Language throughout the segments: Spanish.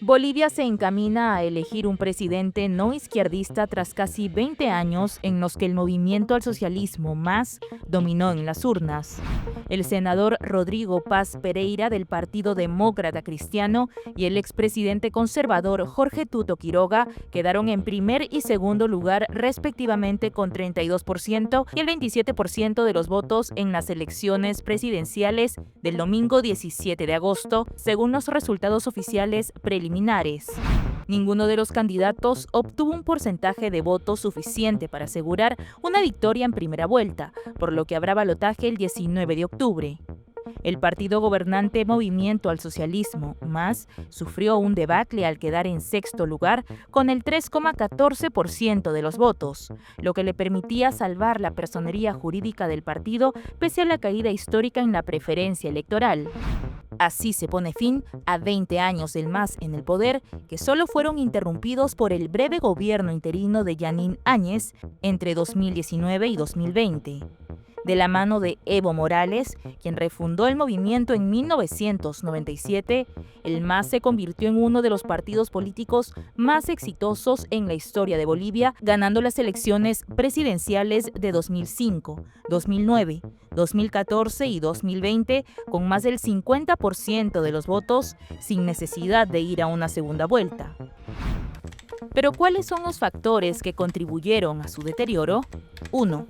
Bolivia se encamina a elegir un presidente no izquierdista tras casi 20 años en los que el movimiento al socialismo MAS dominó en las urnas. El senador Rodrigo Paz Pereira del Partido Demócrata Cristiano y el expresidente conservador Jorge Tuto Quiroga quedaron en primer y segundo lugar respectivamente con 32% y el 27% de los votos en las elecciones presidenciales del domingo 17 de agosto, según los resultados oficiales preliminares. Ninguno de los candidatos obtuvo un porcentaje de votos suficiente para asegurar una victoria en primera vuelta, por lo que habrá balotaje el 19 de octubre. El partido gobernante Movimiento al Socialismo, MAS, sufrió un debacle al quedar en sexto lugar con el 3,14% de los votos, lo que le permitía salvar la personería jurídica del partido pese a la caída histórica en la preferencia electoral. Así se pone fin a 20 años del MAS en el poder, que solo fueron interrumpidos por el breve gobierno interino de Yanín Áñez entre 2019 y 2020. De la mano de Evo Morales, quien refundó el movimiento en 1997, el MAS se convirtió en uno de los partidos políticos más exitosos en la historia de Bolivia, ganando las elecciones presidenciales de 2005, 2009, 2014 y 2020 con más del 50% de los votos, sin necesidad de ir a una segunda vuelta. Pero ¿cuáles son los factores que contribuyeron a su deterioro? 1.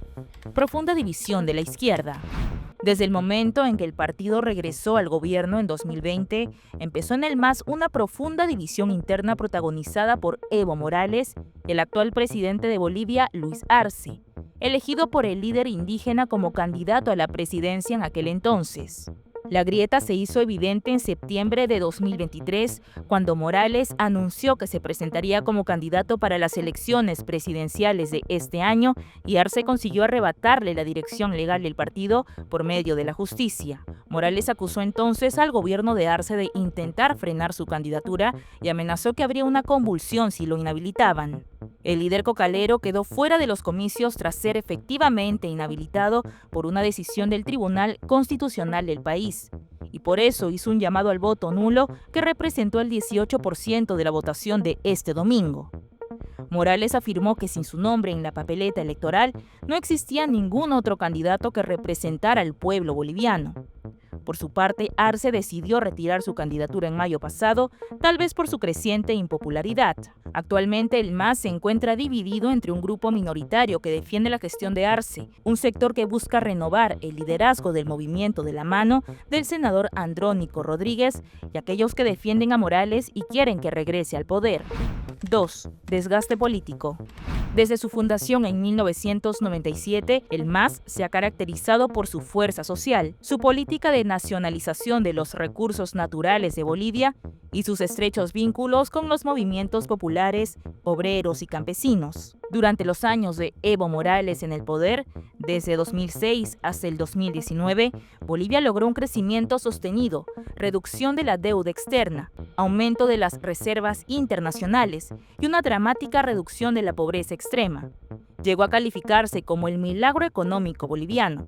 Profunda división de la izquierda. Desde el momento en que el partido regresó al gobierno en 2020, empezó en el MAS una profunda división interna protagonizada por Evo Morales y el actual presidente de Bolivia, Luis Arce, elegido por el líder indígena como candidato a la presidencia en aquel entonces. La grieta se hizo evidente en septiembre de 2023, cuando Morales anunció que se presentaría como candidato para las elecciones presidenciales de este año y Arce consiguió arrebatarle la dirección legal del partido por medio de la justicia. Morales acusó entonces al gobierno de Arce de intentar frenar su candidatura y amenazó que habría una convulsión si lo inhabilitaban. El líder cocalero quedó fuera de los comicios tras ser efectivamente inhabilitado por una decisión del Tribunal Constitucional del país, y por eso hizo un llamado al voto nulo que representó el 18% de la votación de este domingo. Morales afirmó que sin su nombre en la papeleta electoral no existía ningún otro candidato que representara al pueblo boliviano. Por su parte, Arce decidió retirar su candidatura en mayo pasado, tal vez por su creciente impopularidad. Actualmente, el MAS se encuentra dividido entre un grupo minoritario que defiende la gestión de Arce, un sector que busca renovar el liderazgo del movimiento de la mano del senador Andrónico Rodríguez y aquellos que defienden a Morales y quieren que regrese al poder. 2. Desgaste político. Desde su fundación en 1997, el MAS se ha caracterizado por su fuerza social, su política de nacionalización de los recursos naturales de Bolivia y sus estrechos vínculos con los movimientos populares, obreros y campesinos. Durante los años de Evo Morales en el poder, desde 2006 hasta el 2019, Bolivia logró un crecimiento sostenido, reducción de la deuda externa, aumento de las reservas internacionales y una dramática reducción de la pobreza extrema. Llegó a calificarse como el milagro económico boliviano.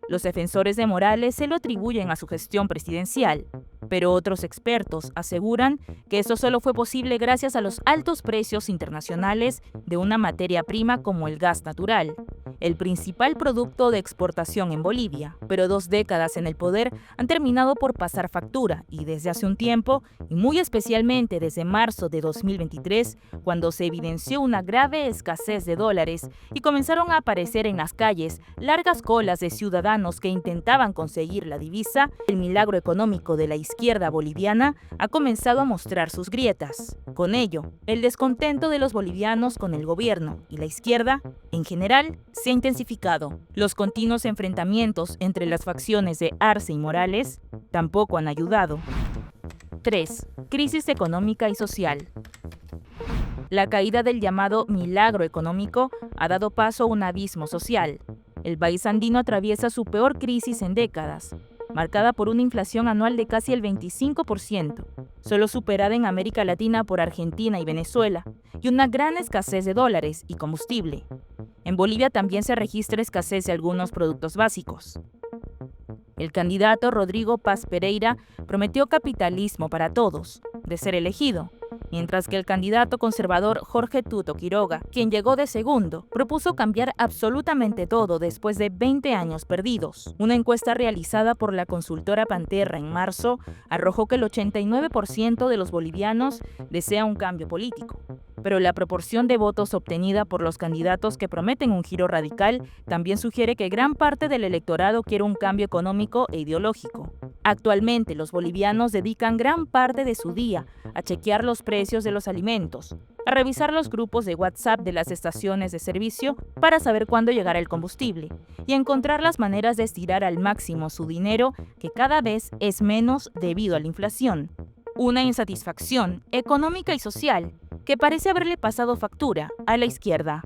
Los defensores de Morales se lo atribuyen a su gestión presidencial, pero otros expertos aseguran que esto solo fue posible gracias a los altos precios internacionales de una materia prima como el gas natural, el principal producto de exportación en Bolivia. Pero 2 décadas en el poder han terminado por pasar factura y desde hace un tiempo, y muy especialmente desde marzo de 2023, cuando se evidenció una grave escasez de dólares y comenzaron a aparecer en las calles largas colas de ciudadanos que intentaban conseguir la divisa, el milagro económico de la izquierda boliviana ha comenzado a mostrar sus grietas. Con ello, el descontento de los bolivianos con el gobierno y la izquierda, en general, se ha intensificado. Los continuos enfrentamientos entre las facciones de Arce y Morales tampoco han ayudado. 3. Crisis económica y social. La caída del llamado milagro económico ha dado paso a un abismo social. El país andino atraviesa su peor crisis en décadas, marcada por una inflación anual de casi el 25%, solo superada en América Latina por Argentina y Venezuela, y una gran escasez de dólares y combustible. En Bolivia también se registra escasez de algunos productos básicos. El candidato Rodrigo Paz Pereira prometió capitalismo para todos, de ser elegido, mientras que el candidato conservador Jorge Tuto Quiroga, quien llegó de segundo, propuso cambiar absolutamente todo después de 20 años perdidos. Una encuesta realizada por la consultora Panterra en marzo arrojó que el 89% de los bolivianos desea un cambio político. Pero la proporción de votos obtenida por los candidatos que prometen un giro radical también sugiere que gran parte del electorado quiere un cambio económico e ideológico. Actualmente, los bolivianos dedican gran parte de su día a chequear los precios de los alimentos, a revisar los grupos de WhatsApp de las estaciones de servicio para saber cuándo llegará el combustible y a encontrar las maneras de estirar al máximo su dinero, que cada vez es menos debido a la inflación. Una insatisfacción económica y social que parece haberle pasado factura a la izquierda.